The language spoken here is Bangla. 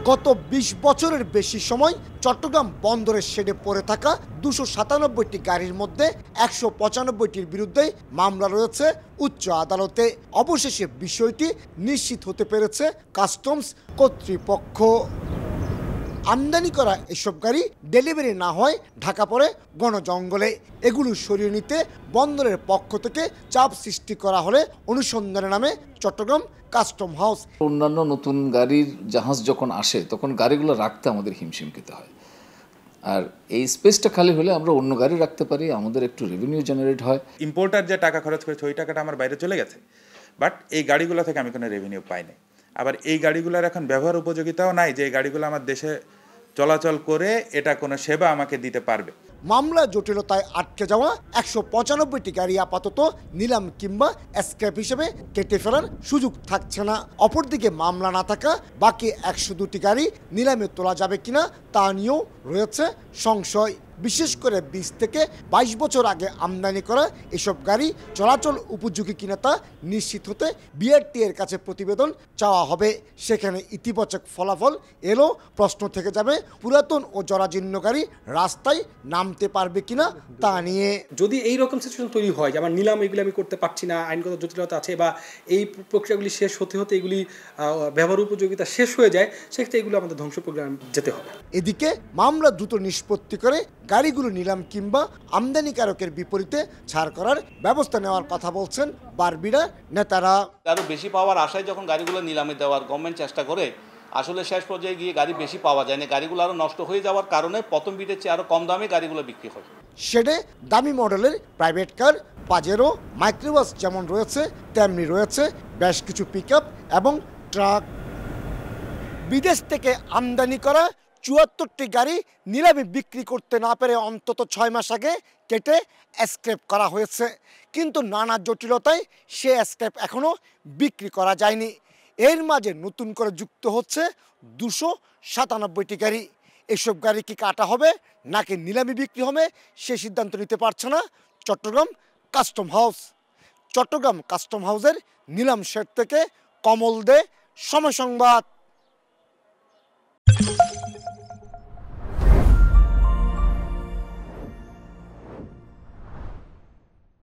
গত ২০ বছরের বেশি সময় চট্টগ্রাম বন্দরের শেডে পড়ে থাকা ২৯৭টি গাড়ির মধ্যে ১৯৫টির বিরুদ্ধে মামলা রয়েছে উচ্চ আদালতে। অবশেষে বিষয়টি নিশ্চিত হতে পেরেছে কাস্টমস কর্তৃপক্ষ। আমদানি করা এসব গাড়ি ডেলিভারি না হয় ঢাকা পড়ে বনজঙ্গলে। এগুলো সরিয়ে নিতে বন্দরের পক্ষ থেকে চাপ সৃষ্টি করা হলে অনুসন্ধানের নামে চট্টগ্রাম কাস্টম হাউস অন্যান্য নতুন গাড়ির জাহাজ যখন আসে তখন গাড়িগুলো রাখতে আমাদের হিমশিম খেতে হয়। আর এই স্পেসটা খালি হলে আমরা অন্য গাড়ি রাখতে পারি, আমাদের একটু রেভিনিউ জেনারেট হয়। ইম্পোর্টার যে টাকা খরচ করেছে ওই টাকাটা আমার বাইরে চলে গেছে, বাট এই গাড়িগুলো থেকে আমি কোনো রেভিনিউ পাই নাই। আবার এই গাড়িগুলোর এখন ব্যবহার উপযোগিতাও নাই যে এই গাড়িগুলো আমার দেশে চলাচল করে এটা কোনো সেবা আমাকে দিতে পারবে। মামলা জটিলতায় আটকে যাওয়া ১৯৫টি গাড়ি আপাতত নিলাম কিংবা স্ক্র্যাপ হিসেবে কেটে ফেলার সুযোগ থাকছে না। অপরদিকে মামলা না থাকা বাকি ১০২টি গাড়ি নিলামে তোলা যাবে কিনা তা নিয়েও রয়েছে সংশয়। বিশেষ করে ২০ থেকে ২২ বছর আগে আমদানি করা এসব গাড়ি চলাচল উপযোগী কিনা তা নিশ্চিত হতে বিআরটি এর কাছে প্রতিবেদন চাওয়া হবে। সেখানে ইতিবাচক ফলাফল এলো প্রশ্ন থেকে যাবে পুরাতন ও জরাজীর্ণ গাড়ি রাস্তায় নামতে পারবে কিনা তা নিয়ে। যদি এই রকম সিচুয়েশন তৈরি হয় যে আমার নিলাম এগুলি আমি করতে পারছি না, আইনগত জটিলতা আছে বা এই প্রক্রিয়াগুলি শেষ হতে হতে এগুলি ব্যবহার উপযোগিতা শেষ হয়ে যায়, সেক্ষেত্রে এগুলো আমাদের ধ্বংস প্রক্রিয়া যেতে হবে। এদিকে মামলা দ্রুত নিষ্পত্তি করে গাড়িগুলো নিলাম কিংবা আমদানিকারকের বিপরীতে ছাড় করার ব্যবস্থা নেওয়ার কথা বলছেন বারবিরা নেতারা। আরও বেশি পাওয়ার আশায় যখন গাড়িগুলো নিলামে দেওয়ার গভর্নমেন্ট চেষ্টা করে, আসলে শেষ পর্যায়ে গিয়ে গাড়ি বেশি পাওয়া যায় না, গাড়িগুলো আরও নষ্ট হয়ে যাওয়ার কারণে প্রথম বিটের চেয়ে আরও কম দামে গাড়িগুলো বিক্রি হয়। শেডে দামি মডেলের প্রাইভেট কার, পাজেরো, মাইক্রোবাস যেমন রয়েছে তেমনি রয়েছে বেশ কিছু পিকআপ এবং ট্রাক। বিদেশ থেকে আমদানি করা ৭৪টি গাড়ি নিলামে বিক্রি করতে না পেরে অন্তত ৬ মাস আগে কেটে স্ক্র্যাপ করা হয়েছে, কিন্তু নানা জটিলতায় সে স্ক্র্যাপ এখনও বিক্রি করা যায়নি। এর মাঝে নতুন করে যুক্ত হচ্ছে ২৯৭টি গাড়ি। এসব গাড়ি কি কাটা হবে নাকি নিলামে বিক্রি হবে সে সিদ্ধান্ত নিতে পারছে না Chattogram custom house. Chattogram custom হাউসের নিলাম শেড থেকে কমল দে, সময় সংবাদ।